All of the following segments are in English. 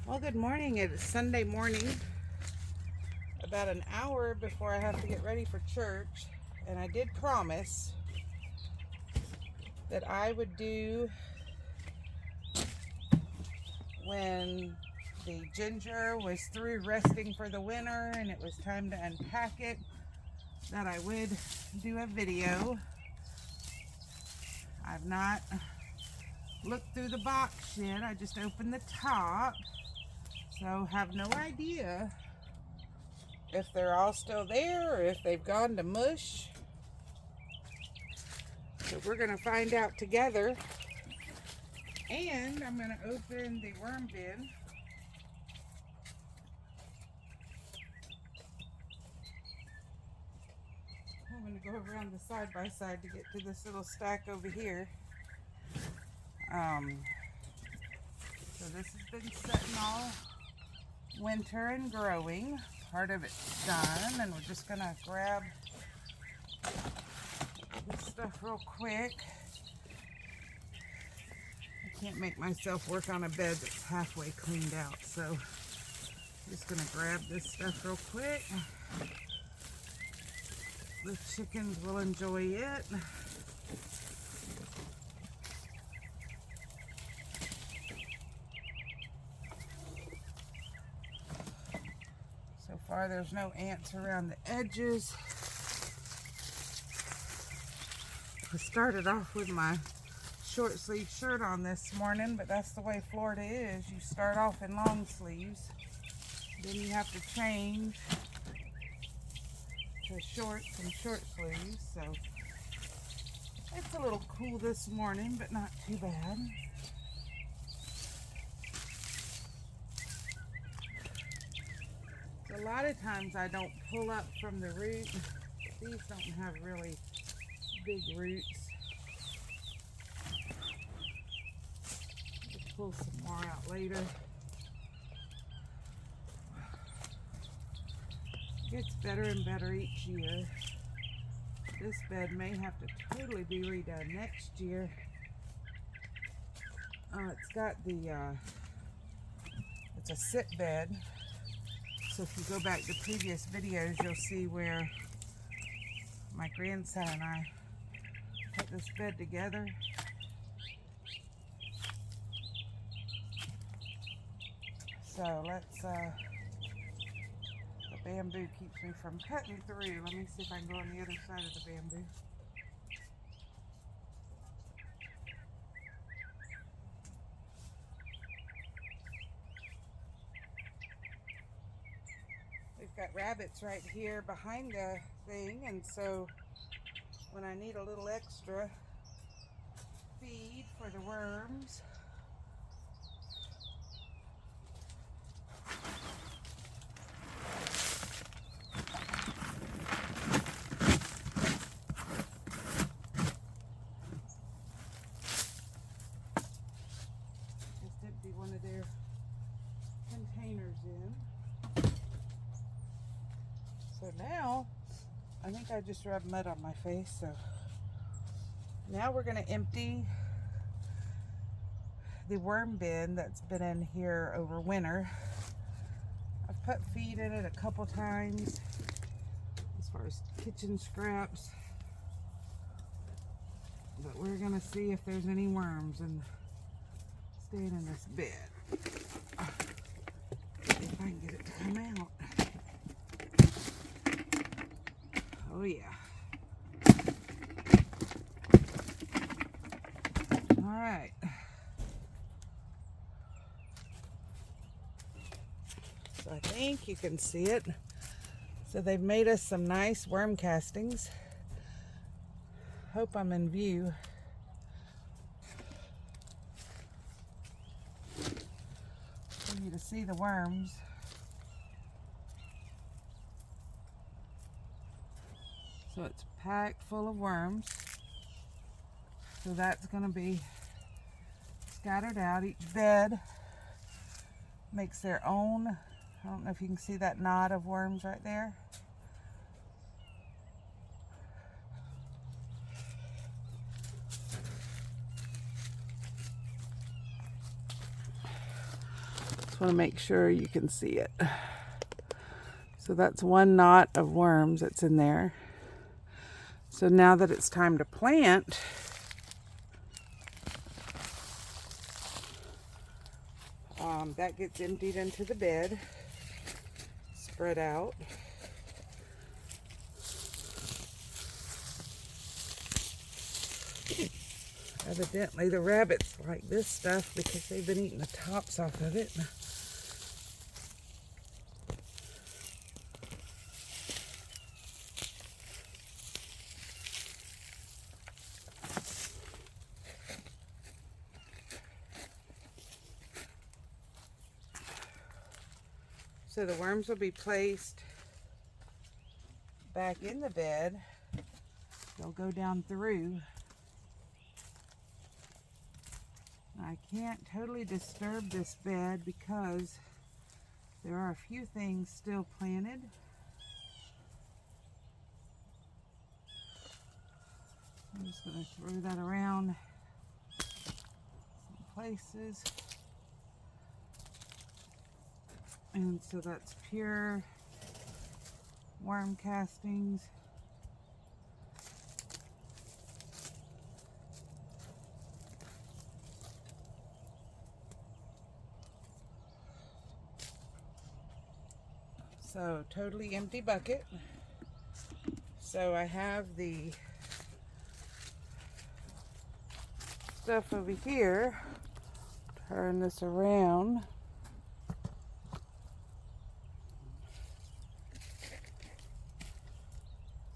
Well, good morning. It's Sunday morning, about an hour before I have to get ready for church. And I did promise that I would do when the ginger was through resting for the winter and it was time to unpack it, that I would do a video. I've not looked through the box yet. I just opened the top, so have no idea if they're all still there or if they've gone to mush. So we're going to find out together. And I'm going to open the worm bin. I'm going to go around the side by side to get to this little stack over here. So this has been sitting all winter and growing. Part of it's done, and we're just going to grab this stuff real quick. I can't make myself work on a bed that's halfway cleaned out, so I'm just going to grab this stuff real quick. The chickens will enjoy it. So far there's no ants around the edges. I started off with my short sleeve shirt on this morning, but that's the way Florida is. You start off in long sleeves, then you have to change to shorts and short sleeves. So it's a little cool this morning, but not too bad. So a lot of times I don't pull up from the root. These don't have really big roots. Pull some more out later. Gets better and better each year. This bed may have to totally be redone next year. It's got the it's a sit bed, so if you go back to previous videos, you'll see where my grandson and I put this bed together. So let's, the bamboo keeps me from cutting through. Let me see if I can go on the other side of the bamboo. We've got rabbits right here behind the thing, and so when I need a little extra feed for the worms, one of their containers in. So now, I think I just rubbed mud on my face, so now we're going to empty the worm bin that's been in here over winter. I've put feed in it a couple times as far as kitchen scraps, but we're going to see if there's any worms and staying in this bed. See if I can get it to come out. Oh yeah. All right. So I think you can see it. So they've made us some nice worm castings. Hope I'm in view. For you to see the worms. So it's packed full of worms. So that's going to be scattered out. Each bed makes their own. I don't know if you can see that knot of worms right there. want to make sure you can see it. So that's one knot of worms that's in there. So now that it's time to plant, that gets emptied into the bed, spread out. Evidently the rabbits like this stuff because they've been eating the tops off of it. So the worms will be placed back in the bed. They'll go down through. I can't totally disturb this bed because there are a few things still planted. I'm just going to throw that around some places. And so that's pure worm castings. So totally empty bucket. So I have the stuff over here. Turn this around.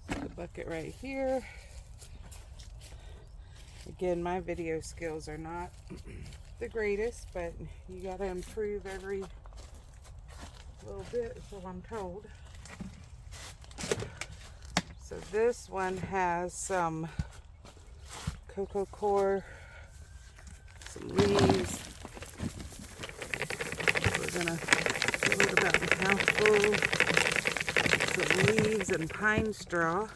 The bucket right here. Again, my video skills are not the greatest, but you gotta improve every little bit, so I'm told. So this one has some cocoa coir, some leaves. We're gonna fill it about a mouthful. Some leaves and pine straw.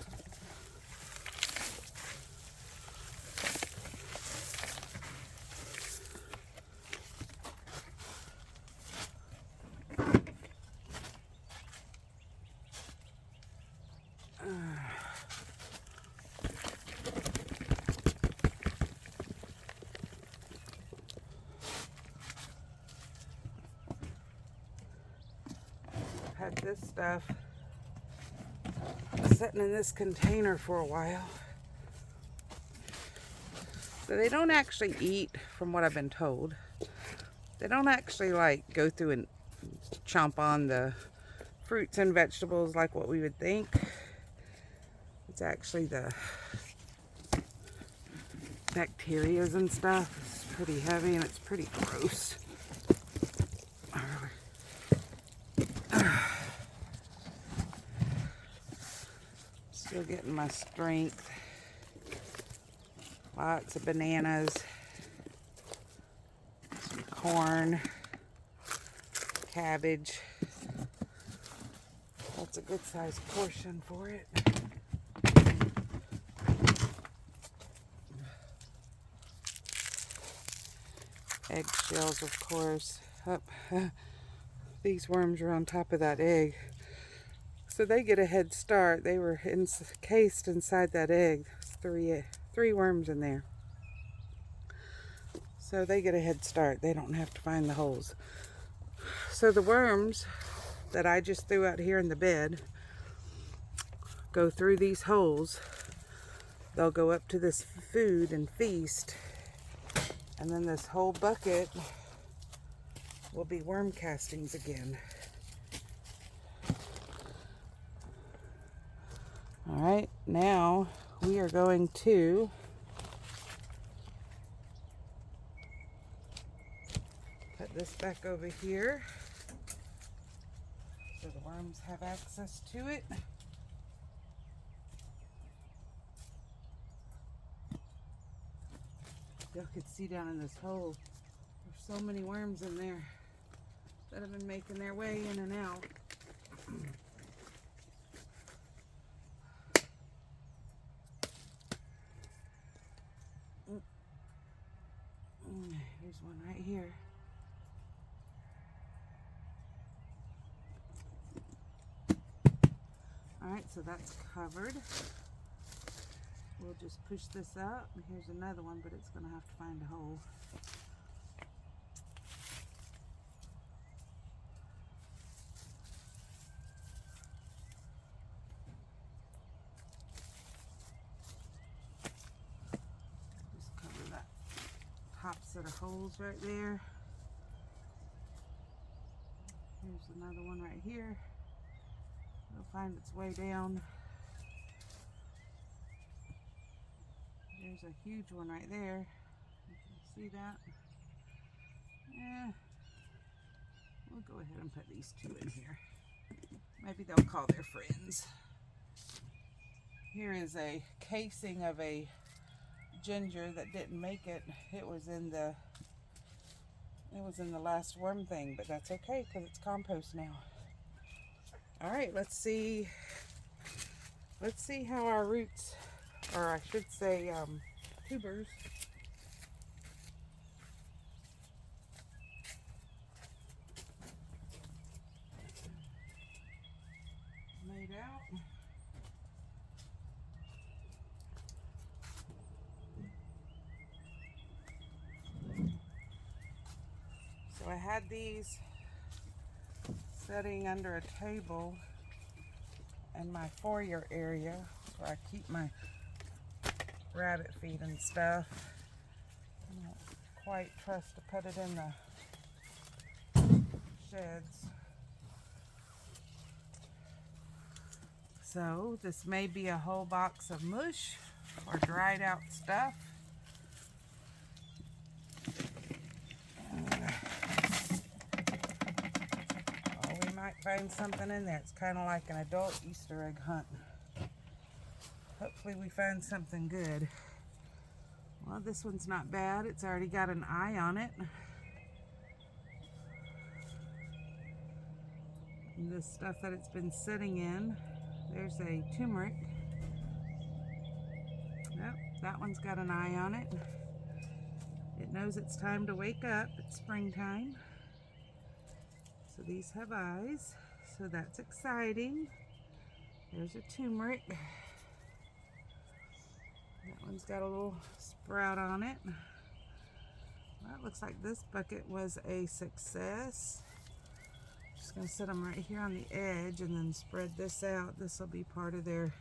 Had this stuff sitting in this container for a while. So they don't actually eat, from what I've been told. They don't actually like go through and chomp on the fruits and vegetables like what we would think. It's actually the bacterias and stuff. It's pretty heavy and it's pretty gross. Still getting my strength. Lots of bananas, some corn, cabbage. That's a good sized portion for it. Eggshells, of course. Up. These worms are on top of that egg. So they get a head start. They were encased inside that egg. There's three worms in there. So they get a head start. They don't have to find the holes. So the worms that I just threw out here in the bed go through these holes. They'll go up to this food and feast. And then this whole bucket will be worm castings again. Alright, now we are going to put this back over here so the worms have access to it. Y'all could see down in this hole, there's so many worms in there that have been making their way in and out. Here's one right here. Alright, so that's covered. We'll just push this up. Here's another one, but it's going to have to find a hole. Just cover that top set of holes right there. Here's another one right here. It'll find its way down. There's a huge one right there. You can see that? Yeah. We'll go ahead and put these two in here. Maybe they'll call their friends. Here is a casing of a ginger that didn't make it. It was in the last worm thing, but that's okay because it's compost now. All right, let's see how our roots, or I should say tubers, made out. So I had these sitting under a table in my foyer area where I keep my rabbit feed and stuff. I don't quite trust to put it in the sheds. So this may be a whole box of mush or dried out stuff. We might find something in there. It's kind of like an adult Easter egg hunt. Hopefully we find something good. Well, this one's not bad. It's already got an eye on it. And this stuff that it's been sitting in, there's a turmeric. Yep, that one's got an eye on it. It knows it's time to wake up. It's springtime. So these have eyes. So that's exciting. There's a turmeric. That one's got a little sprout on it. Well, it looks like this bucket was a success. Just going to set them right here on the edge and then spread this out. This will be part of their...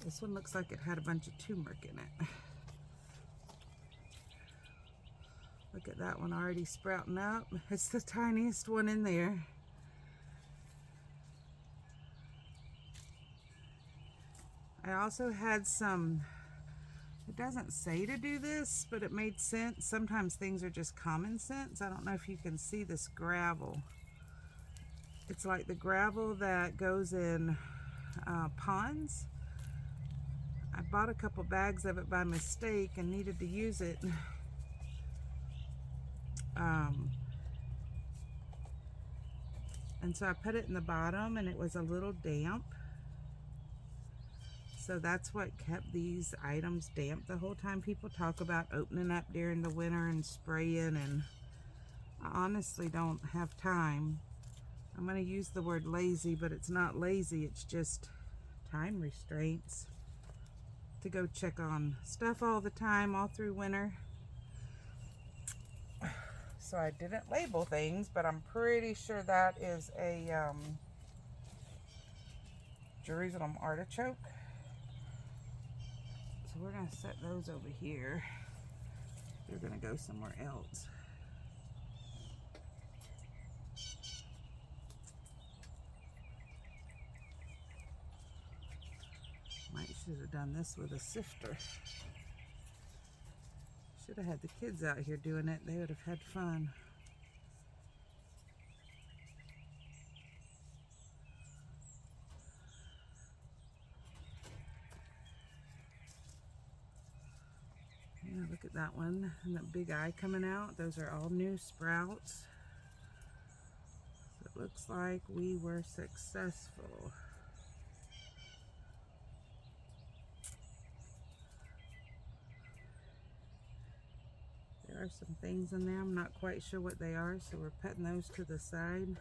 This one looks like it had a bunch of turmeric in it. Look at that one already sprouting up. It's the tiniest one in there. I also had some, it doesn't say to do this, but it made sense. Sometimes things are just common sense. I don't know if you can see this gravel. It's like the gravel that goes in ponds. I bought a couple bags of it by mistake and needed to use it. And so I put it in the bottom and it was a little damp. So that's what kept these items damp the whole time. People talk about opening up during the winter and spraying, and I honestly don't have time. I'm going to use the word lazy, but it's not lazy. It's just time restraints to go check on stuff all the time, all through winter. So I didn't label things, but I'm pretty sure that is a Jerusalem artichoke. So we're going to set those over here. They're going to go somewhere else. Might should have done this with a sifter. Should have had the kids out here doing it. They would have had fun. Yeah, look at that one. And that big eye coming out. Those are all new sprouts. So it looks like we were successful. There are some things in there. I'm not quite sure what they are, so we're putting those to the side.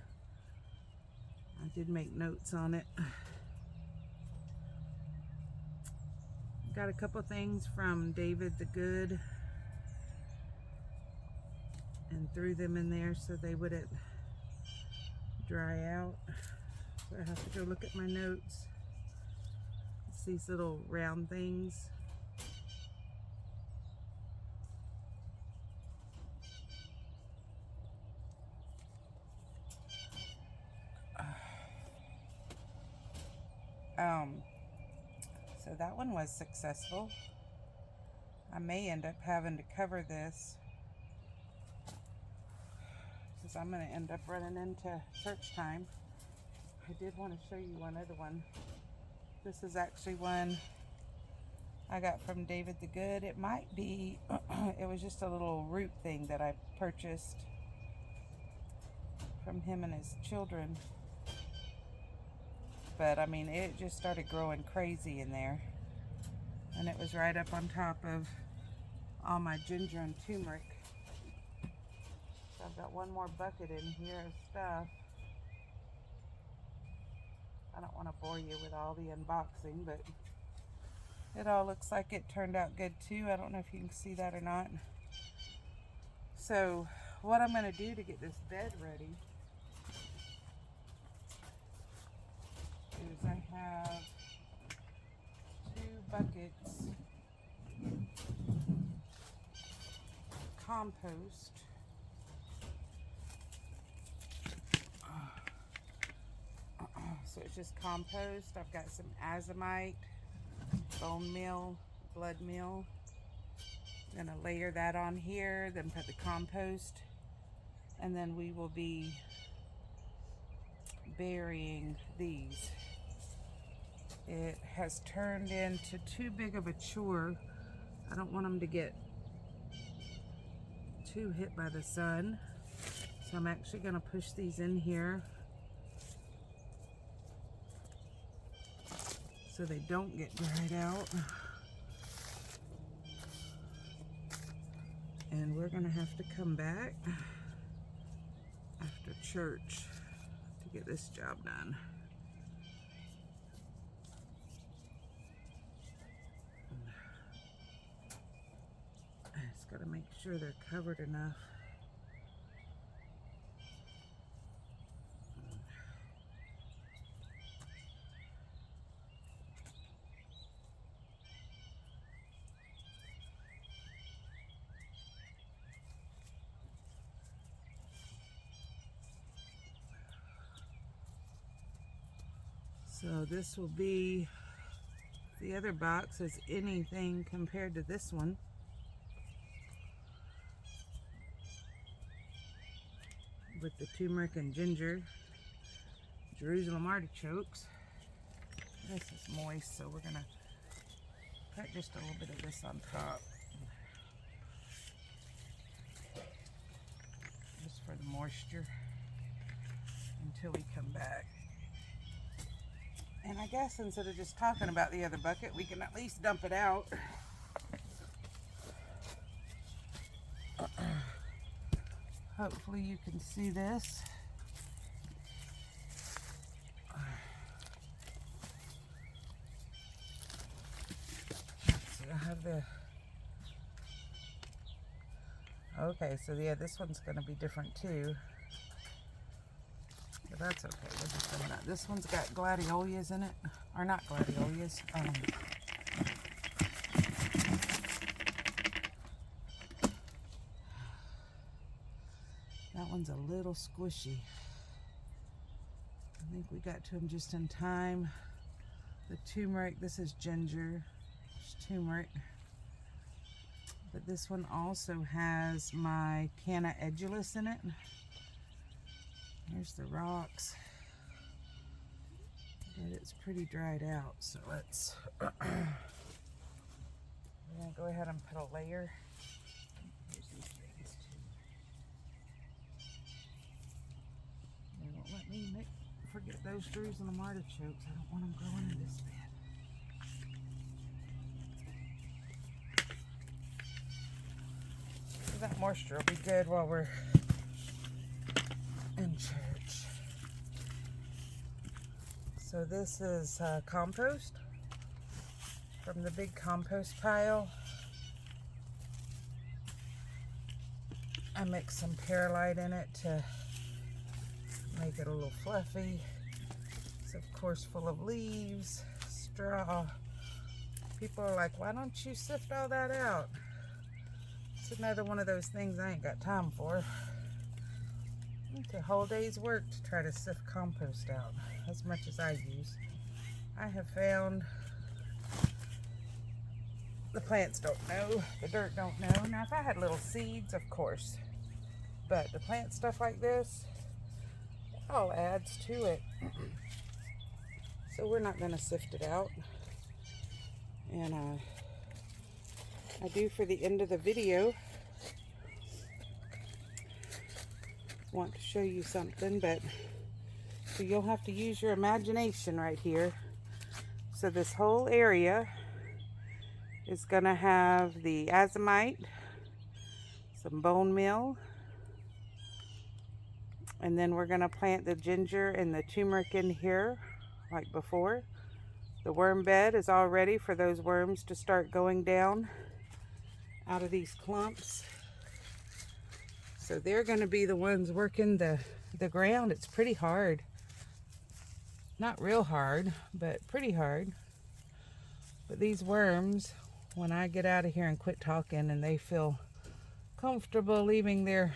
I did make notes on it. Got a couple things from David the Good and threw them in there so they wouldn't dry out. So I have to go look at my notes. It's these little round things. So that one was successful. I may end up having to cover this because I'm going to end up running into church time. I did want to show you one other one. This is actually one I got from David the Good. It might be, it was just a little root thing that I purchased from him and his children. But I mean, it just started growing crazy in there. And it was right up on top of all my ginger and turmeric. So I've got one more bucket in here of stuff. I don't want to bore you with all the unboxing, but it all looks like it turned out good too. I don't know if you can see that or not. So what I'm going to do to get this bed ready is I have 2 buckets of compost. So it's just compost. I've got some azomite, bone meal, blood meal. I'm gonna layer that on here, then put the compost, and then we will be burying these. It has turned into too big of a chore. I don't want them to get too hit by the sun. So I'm actually gonna push these in here so they don't get dried out. And we're gonna have to come back after church to get this job done. I just gotta make sure they're covered enough. So this will be, the other box is anything compared to this one. With the turmeric and ginger, Jerusalem artichokes. This is moist, so we're gonna put just a little bit of this on top. Just for the moisture until we come back. And I guess instead of just talking about the other bucket, we can at least dump it out. Hopefully you can see this. So I have the... Okay, so yeah, this one's going to be different too. But that's okay. We're just doing that. This one's got gladiolus in it. Or not gladiolus. That one's a little squishy. I think we got to them just in time. The turmeric, this is ginger. There's turmeric. But this one also has my canna edulis in it. Here's the rocks. But it's pretty dried out, so let's we're gonna go ahead and put a layer. Here's these things too. They won't let me forget those Jerusalem artichokes. I don't want them growing in this bed. So that moisture will be good while we're in church. So this is compost from the big compost pile. I mixed some perlite in it to make it a little fluffy. It's of course full of leaves, straw. People are like, why don't you sift all that out? It's another one of those things I ain't got time for. It's a whole day's work to try to sift compost out, as much as I use. I have found the plants don't know, the dirt don't know. Now if I had little seeds, of course, but the plant stuff like this, it all adds to it. So we're not going to sift it out. And I do, for the end of the video, want to show you something, but so you'll have to use your imagination right here. So this whole area is going to have the azomite, some bone meal, and then we're going to plant the ginger and the turmeric in here like before. The worm bed is all ready for those worms to start going down out of these clumps. So they're going to be the ones working the ground. It's pretty hard. Not real hard, but pretty hard. But these worms, when I get out of here and quit talking and they feel comfortable leaving their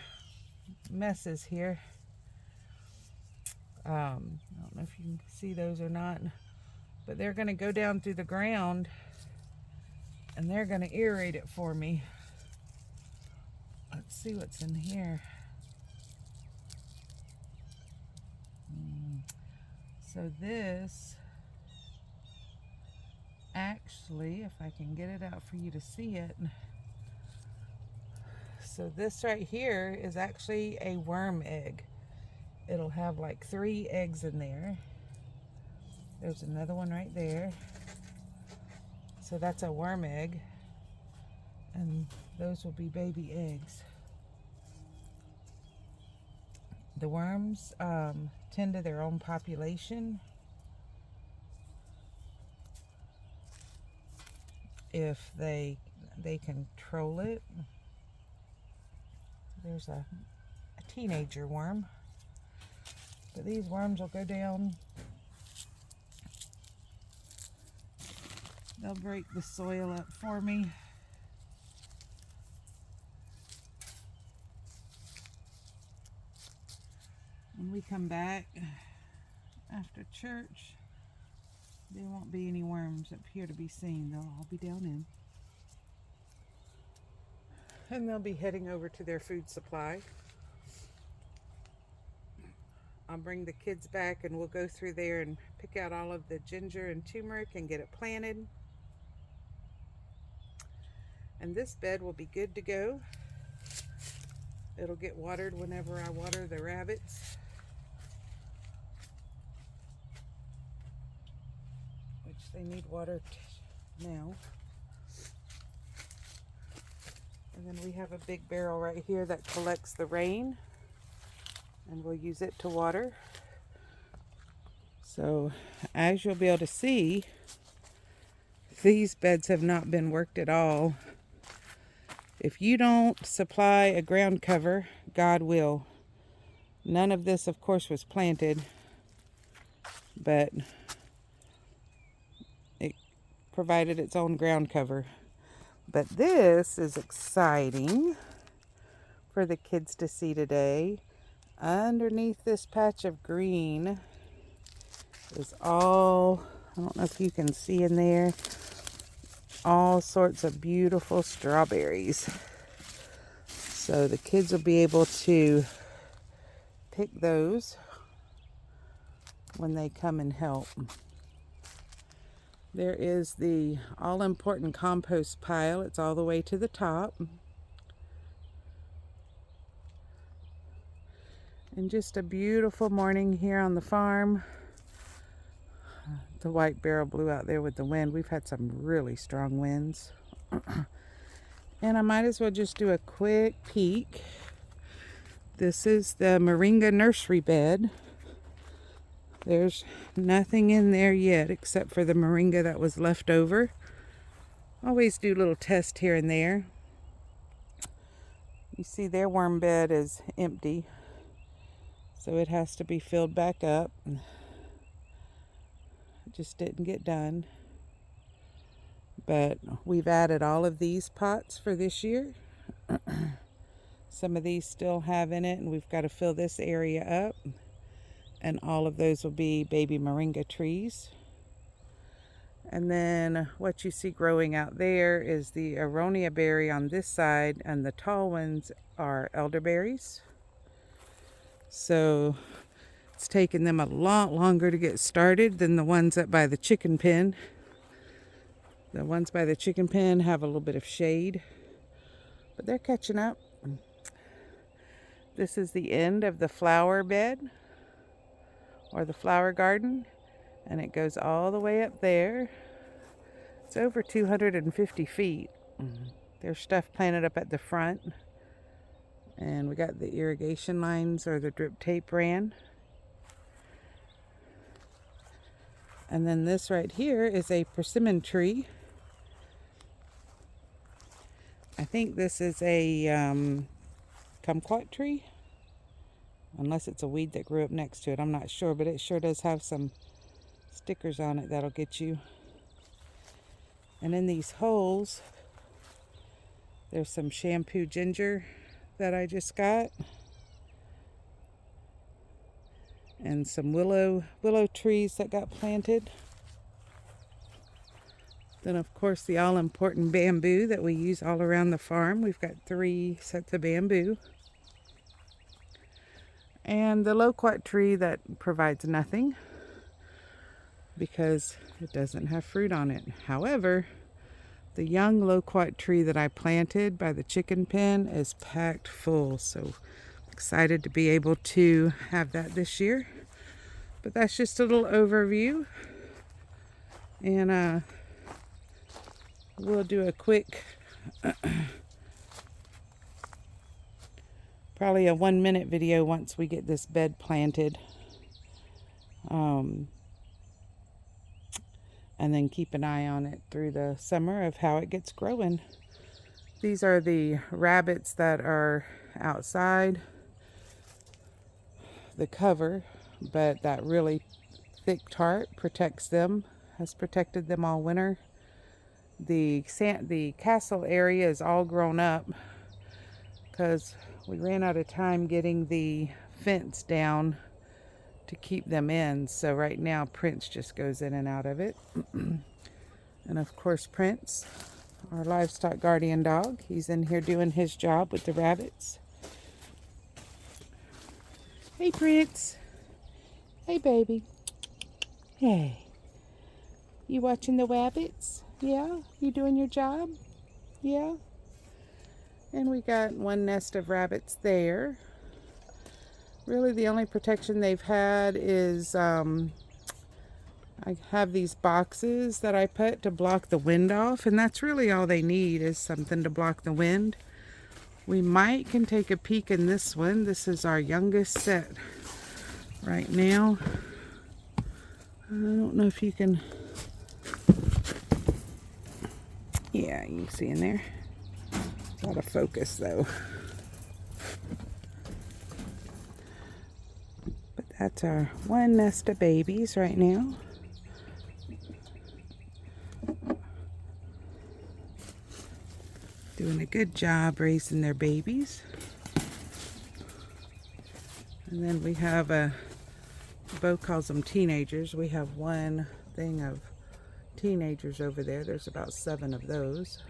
messes here, I don't know if you can see those or not, but they're going to go down through the ground and they're going to aerate it for me. Let's see what's in here. So this, actually, if I can get it out for you to see it. So this right here is actually a worm egg. It'll have like 3 eggs in there. There's another one right there. So that's a worm egg. And those will be baby eggs. The worms tend to their own population. If they control it. There's a teenager worm. But these worms will go down. They'll break the soil up for me. When we come back after church, there won't be any worms up here to be seen. They'll all be down in. And they'll be heading over to their food supply. I'll bring the kids back and we'll go through there and pick out all of the ginger and turmeric and get it planted. And this bed will be good to go. It'll get watered whenever I water the rabbits, which they need water now. And then we have a big barrel right here that collects the rain, and we'll use it to water. So as you'll be able to see, these beds have not been worked at all. If you don't supply a ground cover, God will. None of this, of course, was planted, but it provided its own ground cover. But this is exciting for the kids to see today. Underneath this patch of green is all, I don't know if you can see in there, all sorts of beautiful strawberries. So the kids will be able to pick those when they come and help. There is the all-important compost pile. It's all the way to the top. And just a beautiful morning here on the farm. The white barrel blew out there with the wind. We've had some really strong winds. And I might as well just do a quick peek. This is the moringa nursery bed. There's nothing in there yet except for the moringa that was left over. Always do little tests here and there. You see their worm bed is empty, so it has to be filled back up. It just didn't get done. But we've added all of these pots for this year. Some of these still have in it, and we've got to fill this area up. And all of those will be baby moringa trees. And then what you see growing out there is the aronia berry on this side, and the tall ones are elderberries. So it's taken them a lot longer to get started than the ones up by the chicken pen. The ones by the chicken pen have a little bit of shade, but they're catching up. This is the end of the flower bed, or the flower garden, and it goes all the way up there. It's over 250 feet. There's stuff planted up at the front, and we got the irrigation lines, or the drip tape ran. And then this right here is a persimmon tree. I think this is a kumquat tree, unless it's a weed that grew up next to it. I'm not sure, but it sure does have some stickers on it that'll get you. And in these holes, there's some shampoo ginger that I just got, and some willow trees that got planted. Then of course the all-important bamboo that we use all around the farm. We've got 3 sets of bamboo. And the loquat tree that provides nothing because it doesn't have fruit on it. However, the young loquat tree that I planted by the chicken pen is packed full, so I'm excited to be able to have that this year. But that's just a little overview, and we'll do a quick probably a 1-minute video once we get this bed planted. And then keep an eye on it through the summer of how it gets growing. These are the rabbits that are outside the cover, but that really thick tarp protects them, has protected them all winter. The castle area is all grown up because we ran out of time getting the fence down to keep them in. So right now Prince just goes in and out of it. And of course Prince, our livestock guardian dog, he's in here doing his job with the rabbits. Hey Prince. Hey baby. Hey. You watching the rabbits? Yeah? You doing your job? Yeah? And we got one nest of rabbits there. Really the only protection they've had is I have these boxes that I put to block the wind off, and that's really all they need, is something to block the wind. We can take a peek in this one. This is our youngest set right now. I don't know if you can, yeah, you can see in there. It's out of focus though. That's our one nest of babies right now. Doing a good job raising their babies. And then we have Bo calls them teenagers. We have one thing of teenagers over there. There's about 7 of those.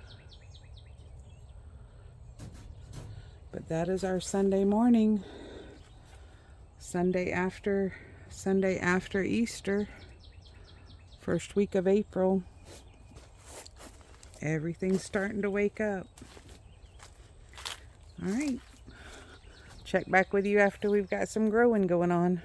But that is our Sunday morning. Sunday after Easter, first week of April. Everything's starting to wake up. All right. Check back with you after we've got some growing going on.